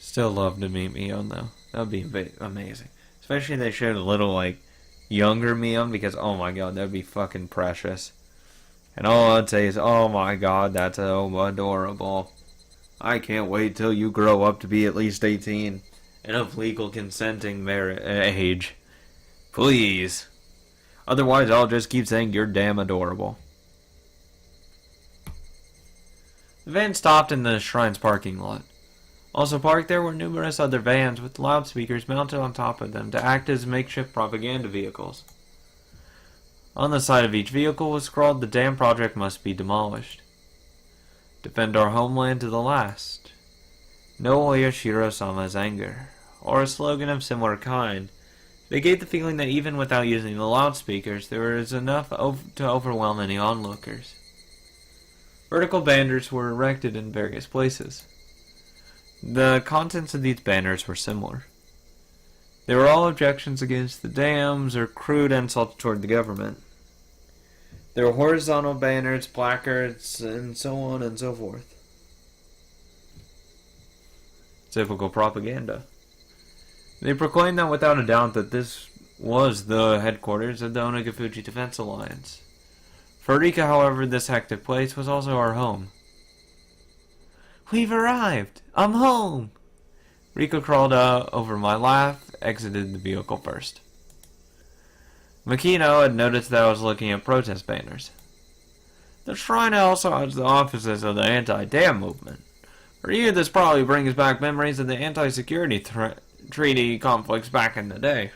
Still love to meet Mion though. That would be amazing. Especially if they showed a little like younger Mion because oh my god, that'd be fucking precious. And all I'd say is, oh my god, that's so adorable. I can't wait till you grow up to be at least 18 and of legal consenting age. Please. Otherwise, I'll just keep saying you're damn adorable. The van stopped in the shrine's parking lot. Also parked there were numerous other vans with loudspeakers mounted on top of them to act as makeshift propaganda vehicles. On the side of each vehicle was scrawled, "The dam project must be demolished. Defend our homeland to the last. No Oyashiro-sama's anger," or a slogan of similar kind. They gave the feeling that even without using the loudspeakers, there was enough to overwhelm any onlookers. Vertical banners were erected in various places. The contents of these banners were similar. They were all objections against the dams or crude insults toward the government. There were horizontal banners, placards, and so on and so forth. Typical propaganda. They proclaimed that without a doubt that this was the headquarters of the Onagafuji Defense Alliance. For Rika, however, this hectic place was also our home. "We've arrived! I'm home!" Rika crawled over my lap, exited the vehicle first. Makino had noticed that I was looking at protest banners. The shrine also has the offices of the anti-dam movement. For you, this probably brings back memories of the anti-security treaty conflicts back in the day.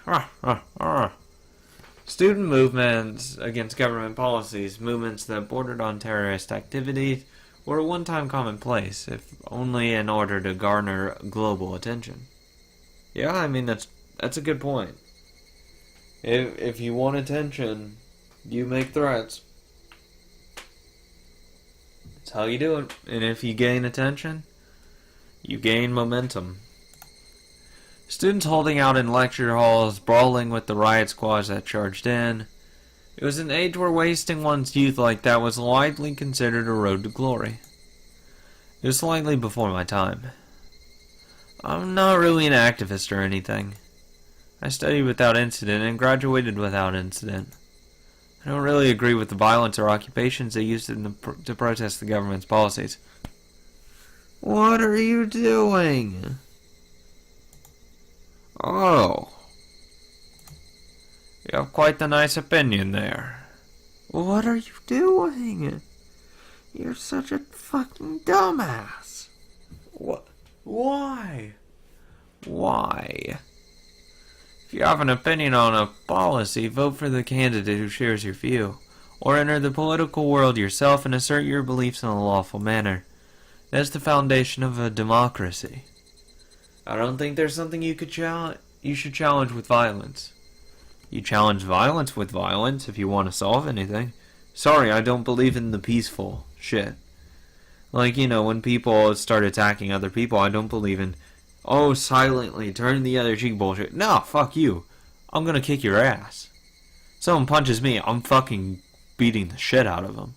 Student movements against government policies, movements that bordered on terrorist activities, were a one-time commonplace, if only in order to garner global attention. Yeah, I mean, that's a good point. If you want attention, you make threats. That's how you do it. And if you gain attention, you gain momentum. Students holding out in lecture halls, brawling with the riot squads that charged in. It was an age where wasting one's youth like that was widely considered a road to glory. It was slightly before my time. I'm not really an activist or anything. I studied without incident and graduated without incident. I don't really agree with the violence or occupations they used to protest the government's policies. What are you doing? Oh. You have quite the nice opinion there. What are you doing? You're such a fucking dumbass. What? Why? Why? If you have an opinion on a policy, vote for the candidate who shares your view, or enter the political world yourself and assert your beliefs in a lawful manner. That's the foundation of a democracy. I don't think there's something you should challenge with violence. You challenge violence with violence if you want to solve anything. Sorry, I don't believe in the peaceful shit. Like, when people start attacking other people, I don't believe in, silently turn the other cheek bullshit. No, fuck you. I'm gonna kick your ass. Someone punches me, I'm fucking beating the shit out of them.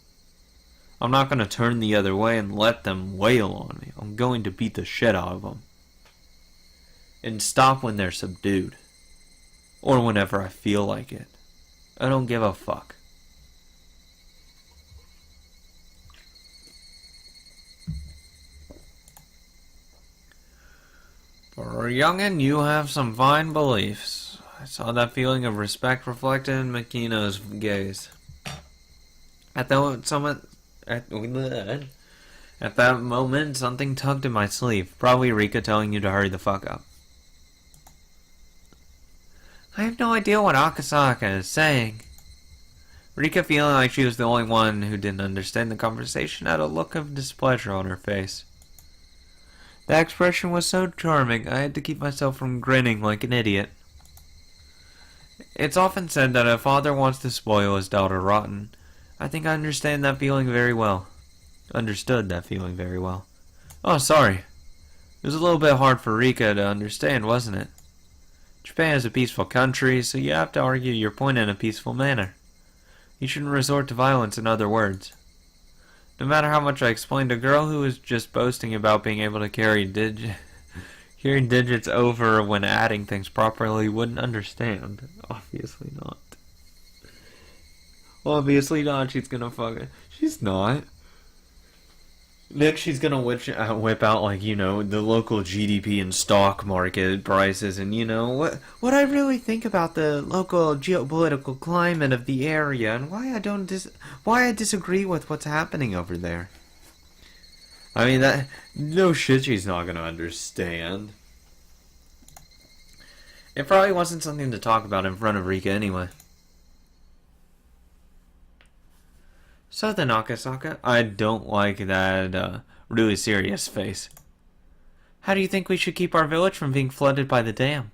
I'm not gonna turn the other way and let them wail on me. I'm going to beat the shit out of them. And stop when they're subdued. Or whenever I feel like it. I don't give a fuck. For a youngin', you have some fine beliefs. I saw that feeling of respect reflected in Makino's gaze. At that moment, something tugged at my sleeve. Probably Rika telling you to hurry the fuck up. I have no idea what Akasaka is saying. Rika, feeling like she was the only one who didn't understand the conversation, had a look of displeasure on her face. That expression was so charming, I had to keep myself from grinning like an idiot. It's often said that a father wants to spoil his daughter rotten. I think I understood that feeling very well. Oh, sorry. It was a little bit hard for Rika to understand, wasn't it? Japan is a peaceful country, so you have to argue your point in a peaceful manner. You shouldn't resort to violence, in other words. No matter how much I explained, a girl who was just boasting about being able to carry Hearing digits over when adding things properly wouldn't understand. Obviously not. Obviously not. She's gonna fuck it. She's not. Next, she's gonna whip out, like, the local GDP and stock market prices, and what I really think about the local geopolitical climate of the area, and why I disagree with what's happening over there. I mean, that no shit, she's not gonna understand. It probably wasn't something to talk about in front of Rika anyway. So then, Akasaka, I don't like that really serious face. How do you think we should keep our village from being flooded by the dam?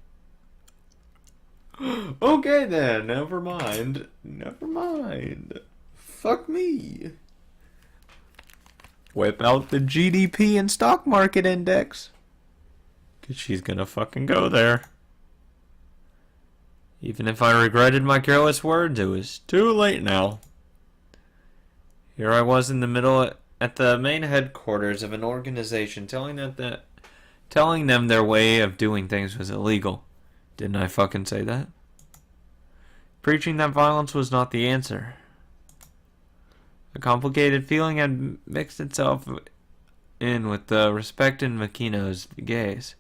Okay then, never mind. Never mind. Fuck me. Whip out the GDP and stock market index. 'Cause she's gonna fucking go there. Even if I regretted my careless words, it was too late now. Here I was in the middle at the main headquarters of an organization telling them their way of doing things was illegal. Didn't I fucking say that? Preaching that violence was not the answer. A complicated feeling had mixed itself in with the respect in Makino's gaze.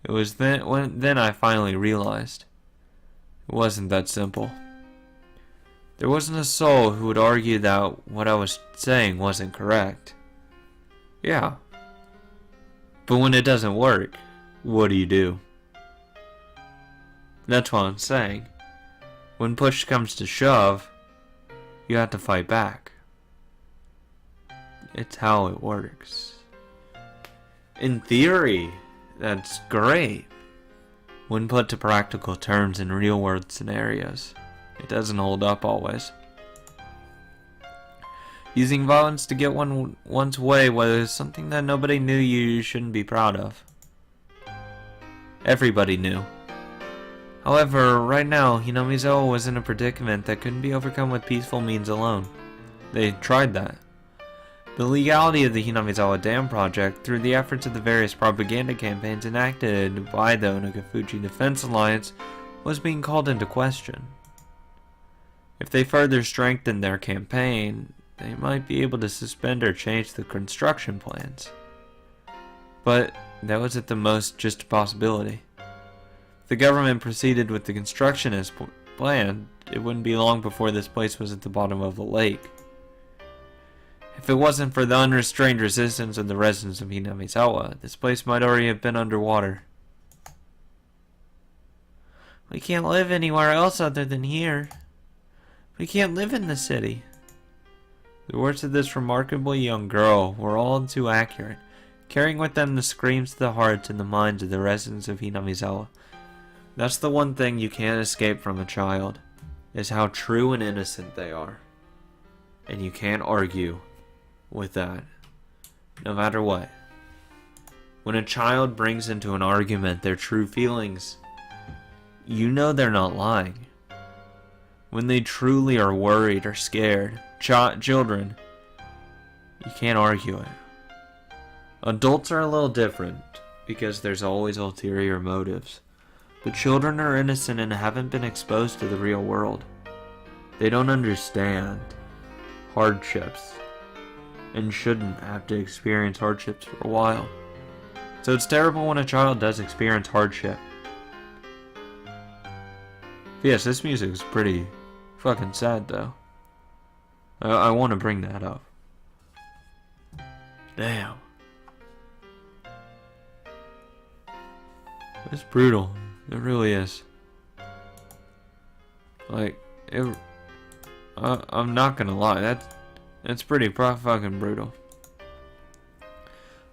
It was then I finally realized it wasn't that simple. There wasn't a soul who would argue that what I was saying wasn't correct. Yeah. But when it doesn't work, what do? That's what I'm saying. When push comes to shove, you have to fight back. It's how it works. In theory, that's great. When put to practical terms in real-world scenarios, it doesn't hold up always. Using violence to get one's way was something that nobody knew you shouldn't be proud of. Everybody knew. However, right now, Hinamizawa was in a predicament that couldn't be overcome with peaceful means alone. They tried that. The legality of the Hinamizawa Dam project, through the efforts of the various propaganda campaigns enacted by the Onagafuji Defense Alliance, was being called into question. If they further strengthened their campaign, they might be able to suspend or change the construction plans. But that was at the most just a possibility. If the government proceeded with the construction as planned, it wouldn't be long before this place was at the bottom of a lake. If it wasn't for the unrestrained resistance of the residents of Hinamizawa, this place might already have been underwater. We can't live anywhere else other than here. We can't live in the city. The words of this remarkably young girl were all too accurate, carrying with them the screams of the hearts and the minds of the residents of Hinamizawa. That's the one thing you can't escape from a child, is how true and innocent they are. And you can't argue with that, no matter what. When a child brings into an argument their true feelings, you know they're not lying. When they truly are worried or scared, children, you can't argue it. Adults are a little different, because there's always ulterior motives. But children are innocent and haven't been exposed to the real world. They don't understand hardships, and shouldn't have to experience hardships for a while. So it's terrible when a child does experience hardship. Yes, this music is pretty fucking sad though. I want to bring that up. Damn. It's brutal. It really is. Like, I'm not gonna lie, that's pretty fucking brutal.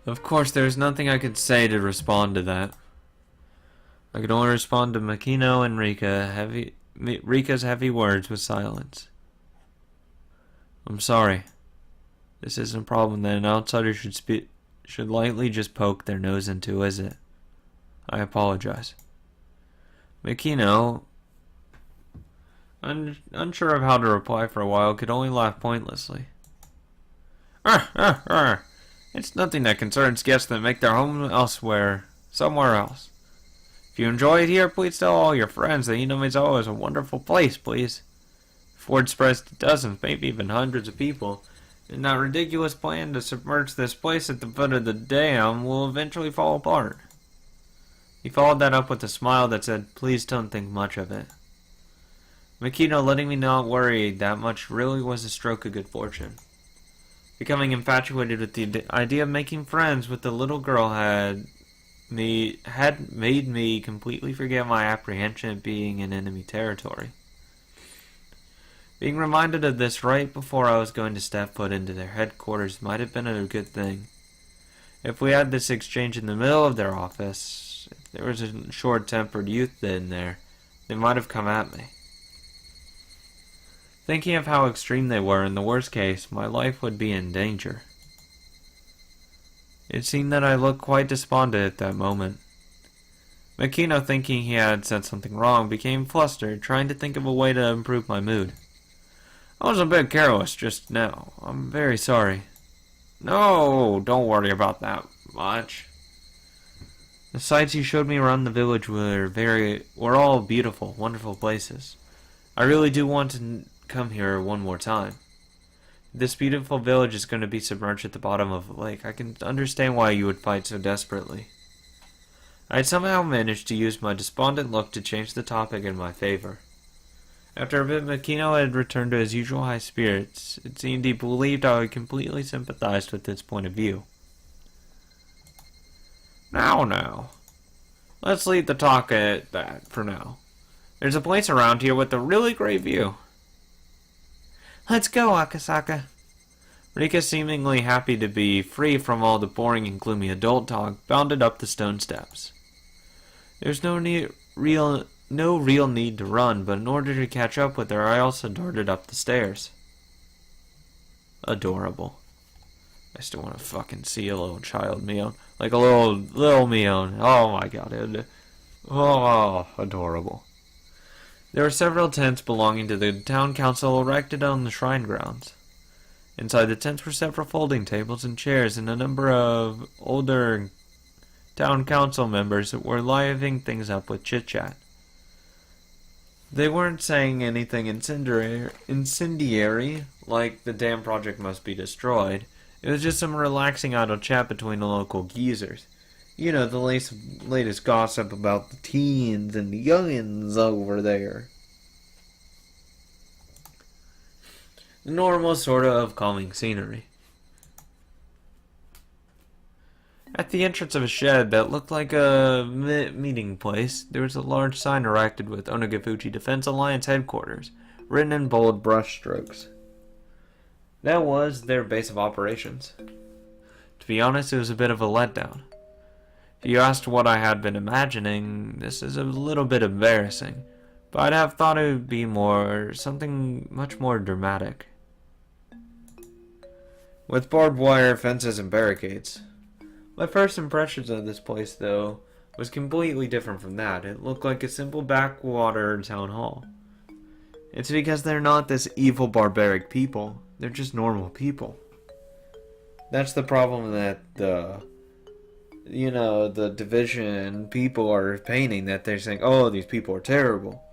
Of course, there's nothing I could say to respond to that. I could only respond to Makino and Rika's heavy words with silence. I'm sorry. This isn't a problem that an outsider should lightly just poke their nose into, is it? I apologize. Makino, unsure of how to reply for a while, could only laugh pointlessly. It's nothing that concerns guests that make their home elsewhere somewhere else. If you enjoy it here, please tell all your friends that Hinamizawa is a wonderful place, please. If word spreads to dozens, maybe even hundreds of people, then that ridiculous plan to submerge this place at the foot of the dam will eventually fall apart. He followed that up with a smile that said, please don't think much of it. Makino letting me not worry that much really was a stroke of good fortune. Becoming infatuated with the idea of making friends with the little girl had made me completely forget my apprehension of being in enemy territory. Being reminded of this right before I was going to step foot into their headquarters might have been a good thing. If we had this exchange in the middle of their office, if there was a short-tempered youth in there, they might have come at me. Thinking of how extreme they were, in the worst case, my life would be in danger. It seemed that I looked quite despondent at that moment. Makino, thinking he had said something wrong, became flustered, trying to think of a way to improve my mood. I was a bit careless just now. I'm very sorry. No, don't worry about that much. The sights you showed me around the village were all beautiful, wonderful places. I really do want to come here one more time. This beautiful village is going to be submerged at the bottom of a lake. I can understand why you would fight so desperately. I had somehow managed to use my despondent look to change the topic in my favor. After a bit, Makino had returned to his usual high spirits. It seemed he believed I had completely sympathized with his point of view. Now. Let's leave the talk at that for now. There's a place around here with a really great view. Let's go, Akasaka. Rika, seemingly happy to be free from all the boring and gloomy adult talk, bounded up the stone steps. There's no real need to run, but in order to catch up with her, I also darted up the stairs. Adorable. I still want to fucking see a little child Mion. Like a little Mion. Oh my god. Adorable. There were several tents belonging to the town council erected on the shrine grounds. Inside the tents were several folding tables and chairs, and a number of older town council members that were livening things up with chit-chat. They weren't saying anything incendiary, like the dam project must be destroyed. It was just some relaxing idle chat between the local geezers. You know, the latest gossip about the teens and the youngins over there. The normal sort of calming scenery. At the entrance of a shed that looked like a meeting place, there was a large sign erected with Onagafuchi Defense Alliance headquarters, written in bold brushstrokes. That was their base of operations. To be honest, it was a bit of a letdown. If you asked what I had been imagining, this is a little bit embarrassing, but I'd have thought it would be something much more dramatic. With barbed wire, fences, and barricades. My first impressions of this place, though, was completely different from that. It looked like a simple backwater town hall. It's because they're not this evil barbaric people. They're just normal people. That's the problem that the division people are painting, that they're saying, oh, these people are terrible.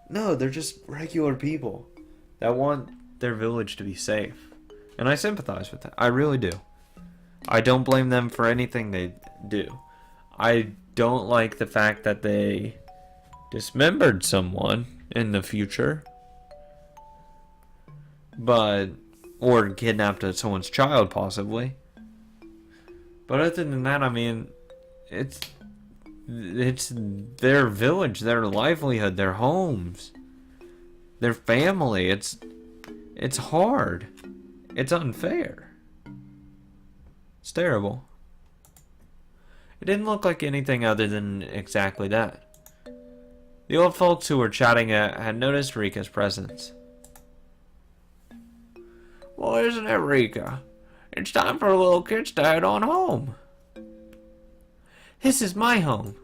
No, they're just regular people that want their village to be safe. And I sympathize with that. I really do. I don't blame them for anything they do. I don't like the fact that they dismembered someone in the future. Or kidnapped someone's child, possibly. But other than that, I mean, it's their village, their livelihood, their homes, their family. It's hard. It's unfair. It's terrible. It didn't look like anything other than exactly that. The old folks who were chatting had noticed Rika's presence. Well, isn't it, Rika? It's time for little kids to head on home. This is my home.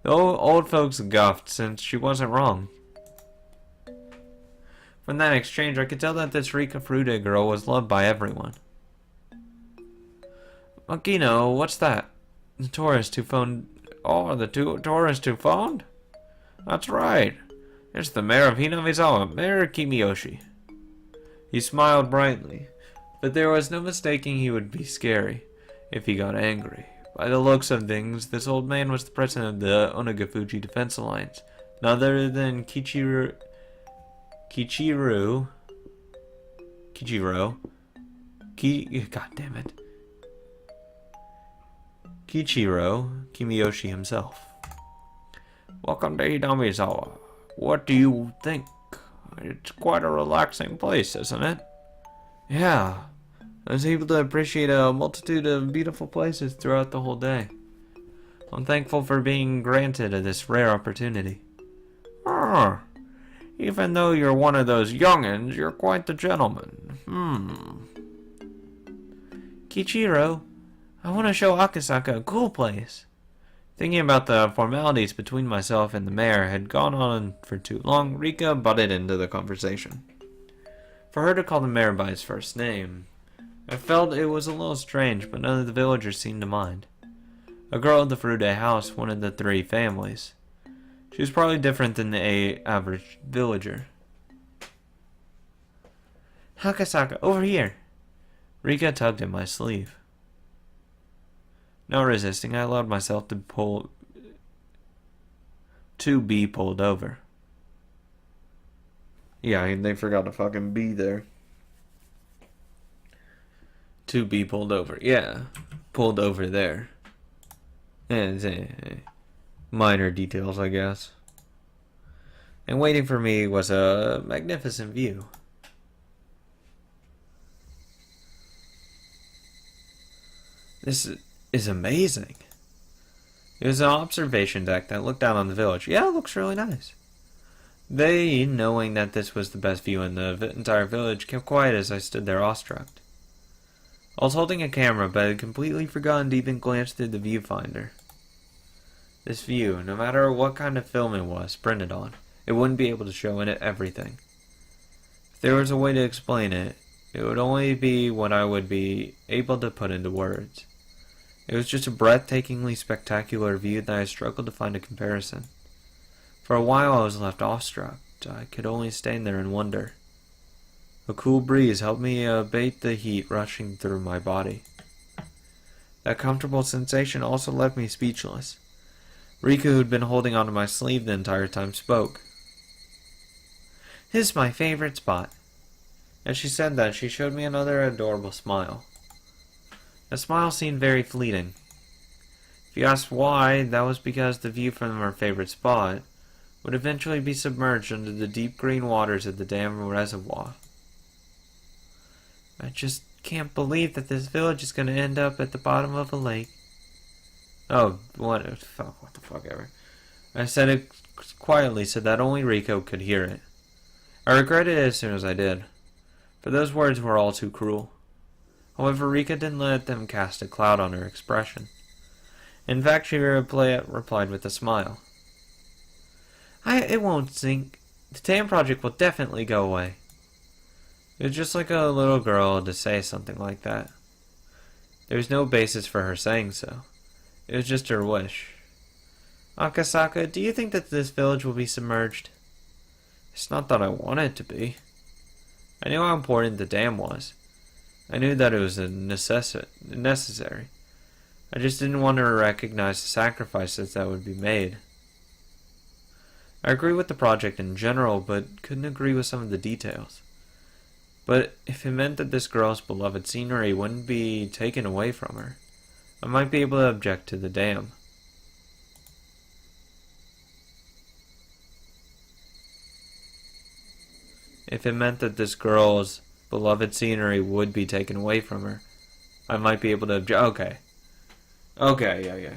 The old folks guffed, since she wasn't wrong. From that exchange, I could tell that this Rika Frude girl was loved by everyone. Makino, what's that? The tourist who phoned... Oh, the tourist who phoned? That's right. It's the mayor of Hinamizawa, Mayor Kimiyoshi. He smiled brightly, but there was no mistaking he would be scary if he got angry. By the looks of things, this old man was the president of the Onagafuji Defense Alliance, none other than Kichiro Kimiyoshi himself. Welcome to Hinamizawa. What do you think? It's quite a relaxing place, isn't it? Yeah, I was able to appreciate a multitude of beautiful places throughout the whole day. I'm thankful for being granted this rare opportunity. Even though you're one of those young'uns, you're quite the gentleman. Kichiro, I want to show Akasaka a cool place. Thinking about the formalities between myself and the mayor had gone on for too long, Rika butted into the conversation. For her to call the mayor by his first name, I felt it was a little strange, but none of the villagers seemed to mind. A girl at the Furude house, one of the three families. She was probably different than the average villager. Akasaka, over here. Rika tugged at my sleeve. Not resisting, I allowed myself to be pulled over. Yeah, they forgot to fucking be there. To be pulled over. Yeah, pulled over there. And minor details, I guess. And waiting for me was a magnificent view. This is amazing. It was an observation deck that looked out on the village. Yeah, it looks really nice. They, knowing that this was the best view in the entire village, kept quiet as I stood there awestruck. I was holding a camera, but had completely forgotten to even glance through the viewfinder. This view, no matter what kind of film it was printed on, it wouldn't be able to show in it everything. If there was a way to explain it, it would only be what I would be able to put into words. It was just a breathtakingly spectacular view that I struggled to find a comparison. For a while I was left awestruck. I could only stand there and wonder. A cool breeze helped me abate the heat rushing through my body. That comfortable sensation also left me speechless. Rika, who'd been holding onto my sleeve the entire time, spoke. This is my favorite spot. As she said that, she showed me another adorable smile. The smile seemed very fleeting. If you asked why, that was because the view from her favorite spot would eventually be submerged under the deep green waters of the dam reservoir. I just can't believe that this village is going to end up at the bottom of a lake. Oh, what the fuck ever. I said it quietly so that only Rico could hear it. I regretted it as soon as I did, for those words were all too cruel. However, Rika didn't let them cast a cloud on her expression. In fact, she replied with a smile. It won't sink. The dam project will definitely go away. It was just like a little girl to say something like that. There was no basis for her saying so. It was just her wish. Akasaka, do you think that this village will be submerged? It's not that I want it to be. I knew how important the dam was. I knew that it was necessary. I just didn't want to recognize the sacrifices that would be made. I agree with the project in general, but couldn't agree with some of the details. But if it meant that this girl's beloved scenery wouldn't be taken away from her, I might be able to object to the dam. If it meant that this girl's beloved scenery would be taken away from her, I might be able to object. Okay, yeah.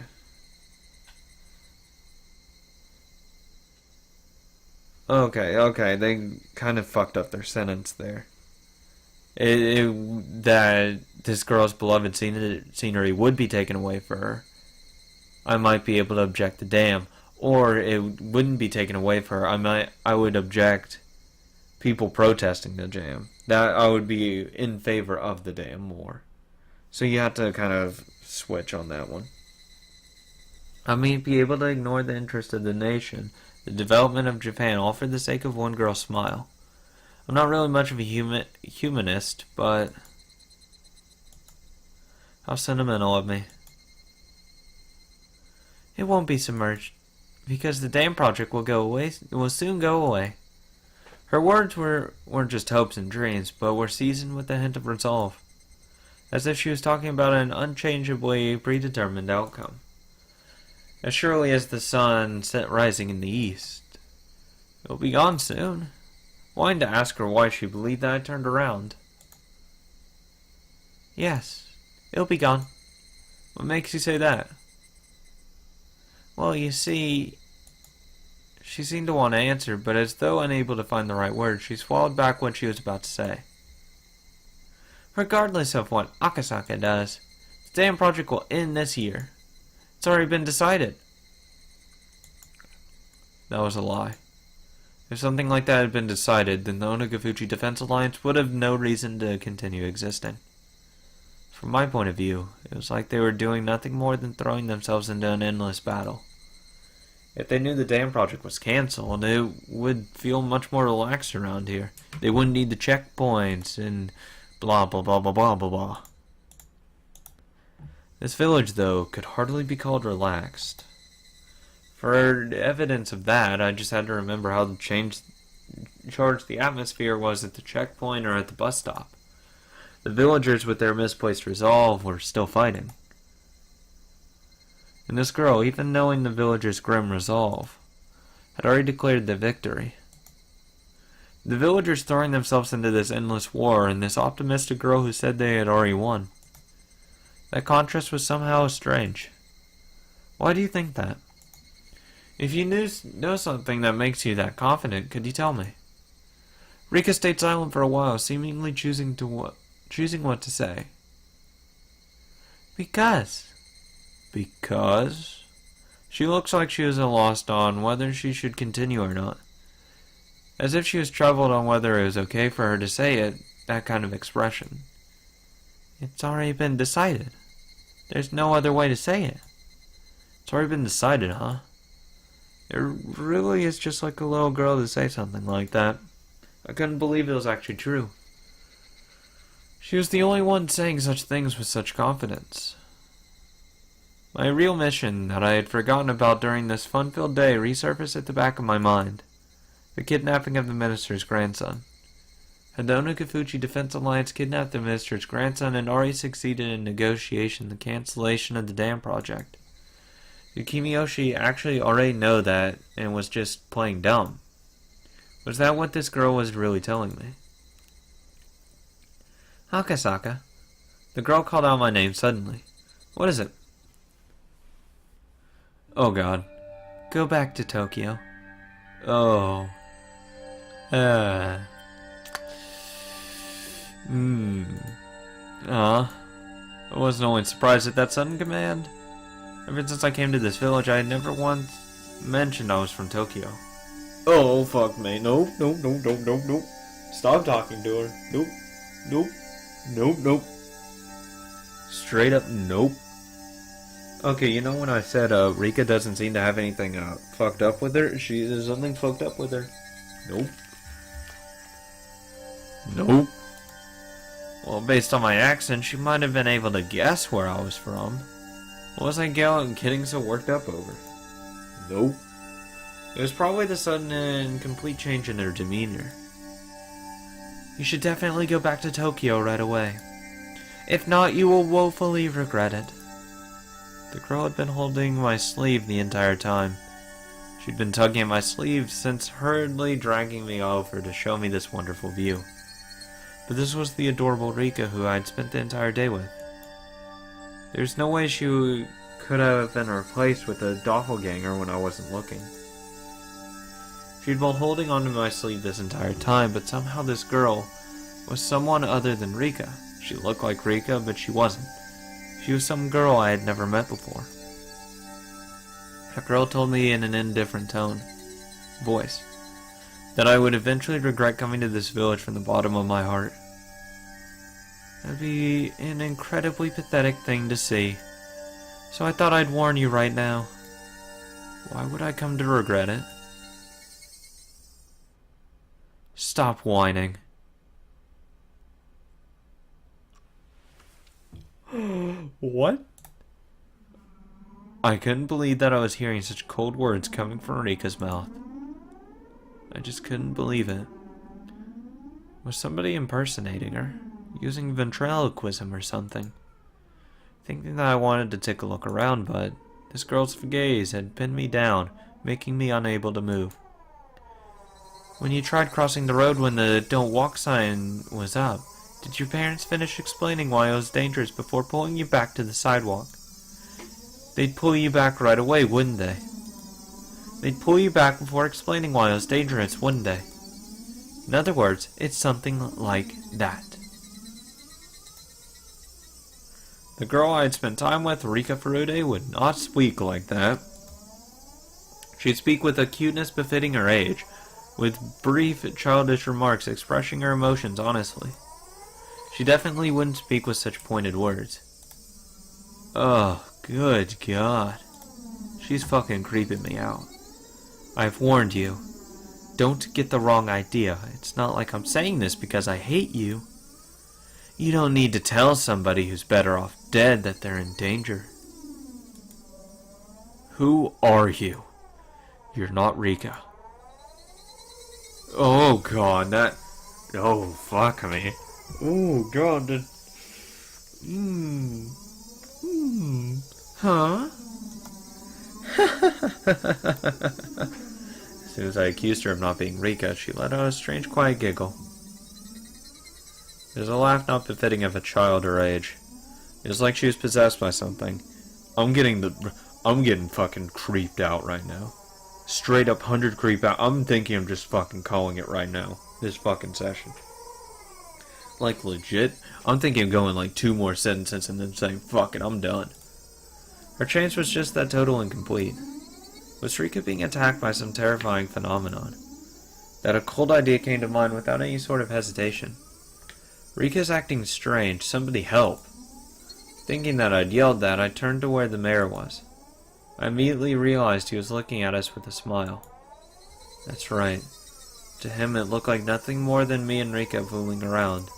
Okay, they kind of fucked up their sentence there. That this girl's beloved scenery would be taken away from her, I might be able to object to dam, or it wouldn't be taken away from her. I would object people protesting the dam. That I would be in favor of the dam more. So you have to kind of switch on that one. I may be able to ignore the interest of the nation, the development of Japan, all for the sake of one girl's smile. I'm not really much of a humanist, but how sentimental of me. It won't be submerged, because the dam project will go away. It will soon go away. Her words weren't just hopes and dreams, but were seasoned with a hint of resolve, as if she was talking about an unchangeably predetermined outcome. As surely as the sun set rising in the east, it will be gone soon. Wanting to ask her why she believed that, I turned around. Yes, it'll be gone. What makes you say that? Well, you see, she seemed to want to answer, but as though unable to find the right word, she swallowed back what she was about to say. Regardless of what Akasaka does, the dam project will end this year. It's already been decided. That was a lie. If something like that had been decided, then the Onagafuchi Defense Alliance would have no reason to continue existing. From my point of view, it was like they were doing nothing more than throwing themselves into an endless battle. If they knew the dam project was cancelled, it would feel much more relaxed around here. They wouldn't need the checkpoints and blah blah blah blah blah blah blah. This village, though, could hardly be called relaxed. For evidence of that, I just had to remember how charged the atmosphere was at the checkpoint or at the bus stop. The villagers, with their misplaced resolve, were still fighting. And this girl, even knowing the villagers' grim resolve, had already declared their victory. The villagers throwing themselves into this endless war, and this optimistic girl who said they had already won. That contrast was somehow strange. Why do you think that? If you know something that makes you that confident, could you tell me? Rika stayed silent for a while, seemingly choosing what to say. Because. Because? She looks like she was lost on whether she should continue or not. As if she was troubled on whether it was okay for her to say it, that kind of expression. It's already been decided. There's no other way to say it. It's already been decided, huh? It really is just like a little girl to say something like that. I couldn't believe it was actually true. She was the only one saying such things with such confidence. My real mission that I had forgotten about during this fun-filled day resurfaced at the back of my mind. The kidnapping of the minister's grandson. Had the Onagafuchi Defense Alliance kidnapped the minister's grandson and already succeeded in negotiating the cancellation of the dam project? Did Kimiyoshi actually already know that and was just playing dumb? Was that what this girl was really telling me? Akasaka. The girl called out my name suddenly. What is it? Oh god. Go back to Tokyo. Oh. I wasn't only surprised at that sudden command. Ever since I came to this village, I had never once mentioned I was from Tokyo. Oh, fuck me. Nope. Stop talking to her. Nope. Straight up nope. Okay, you know when I said Rika doesn't seem to have anything fucked up with her? There's something fucked up with her. Nope. Well, based on my accent, she might have been able to guess where I was from. What was I getting so worked up over? Nope. It was probably the sudden and complete change in her demeanor. You should definitely go back to Tokyo right away. If not, you will woefully regret it. The girl had been holding my sleeve the entire time. She'd been tugging at my sleeve since hurriedly dragging me over to show me this wonderful view. But this was the adorable Rika who I'd spent the entire day with. There's no way she could have been replaced with a doppelganger when I wasn't looking. She'd been holding onto my sleeve this entire time, but somehow this girl was someone other than Rika. She looked like Rika, but she wasn't. She was some girl I had never met before. That girl told me in an indifferent voice, that I would eventually regret coming to this village from the bottom of my heart. It would be an incredibly pathetic thing to see. So I thought I'd warn you right now. Why would I come to regret it? Stop whining. What? I couldn't believe that I was hearing such cold words coming from Rika's mouth. I just couldn't believe it. Was somebody impersonating her? Using ventriloquism or something? Thinking that I wanted to take a look around, but this girl's gaze had pinned me down, making me unable to move. When you tried crossing the road when the don't walk sign was up, did your parents finish explaining why it was dangerous before pulling you back to the sidewalk? They'd pull you back right away, wouldn't they? They'd pull you back before explaining why it was dangerous, wouldn't they? In other words, it's something like that. The girl I had spent time with, Rika Furude, would not speak like that. She'd speak with a cuteness befitting her age, with brief, childish remarks expressing her emotions honestly. She definitely wouldn't speak with such pointed words. Oh, good God. She's fucking creeping me out. I've warned you. Don't get the wrong idea. It's not like I'm saying this because I hate you. You don't need to tell somebody who's better off dead that they're in danger. Who are you? You're not Rika. Oh God, that... Oh, fuck me. Oh God, that... Huh? As soon as I accused her of not being Rika, she let out a strange quiet giggle. It was a laugh not befitting of a child her age. It was like she was possessed by something. I'm getting fucking creeped out right now. Straight up 100 creep out. I'm thinking I'm just fucking calling it right now. This fucking session. Like legit, I'm thinking of going like 2 more sentences and then saying, fuck it, I'm done. Her change was just that total and complete. Was Rika being attacked by some terrifying phenomenon? That a cold idea came to mind without any sort of hesitation. Rika's acting strange, somebody help. Thinking that I'd yelled that, I turned to where the mayor was. I immediately realized he was looking at us with a smile. That's right. To him it looked like nothing more than me and Rika fooling around.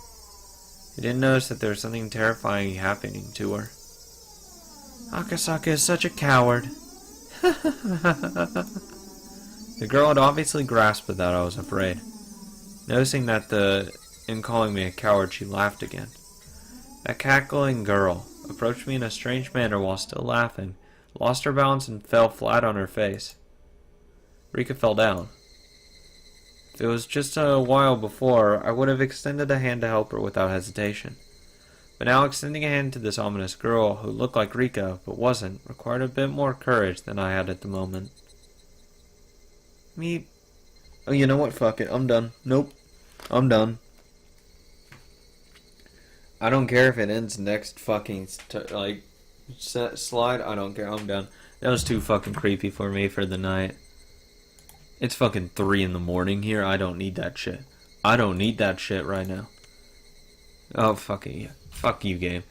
He didn't notice that there was something terrifying happening to her. Akasaka is such a coward. The girl had obviously grasped that I was afraid. Noticing that in calling me a coward, she laughed again. That cackling girl approached me in a strange manner while still laughing, lost her balance and fell flat on her face. Rika fell down. If it was just a while before, I would have extended a hand to help her without hesitation. But now extending a hand to this ominous girl, who looked like Rika, but wasn't, required a bit more courage than I had at the moment. Oh, you know what? Fuck it. I'm done. Nope. I'm done. I don't care if it ends next fucking, slide. I don't care. I'm done. That was too fucking creepy for me for the night. It's fucking 3 in the morning here. I don't need that shit. I don't need that shit right now. Oh, fucking yeah. Fuck you, game.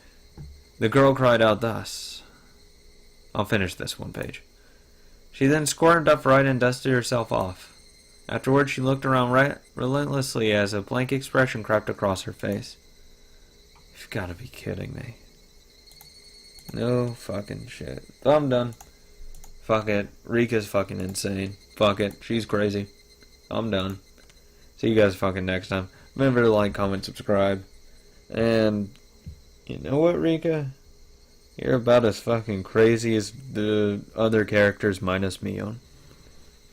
The girl cried out thus. I'll finish this one page. She then squirmed upright and dusted herself off. Afterwards, she looked around relentlessly as a blank expression crept across her face. You've got to be kidding me. No fucking shit. I'm done. Fuck it. Rika's fucking insane. Fuck it. She's crazy. I'm done. See you guys fucking next time. Remember to like, comment, subscribe. And you know what, Rika? You're about as fucking crazy as the other characters minus Mion.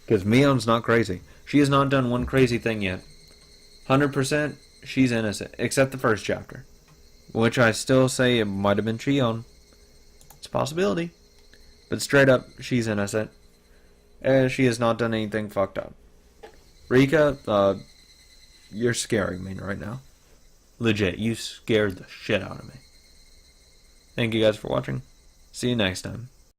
Because Mion's not crazy. She has not done one crazy thing yet. 100% she's innocent. Except the first chapter. Which I still say it might have been Chion. It's a possibility. But straight up, she's innocent. And she has not done anything fucked up. Rika, you're scaring me right now. Legit, you scared the shit out of me. Thank you guys for watching. See you next time.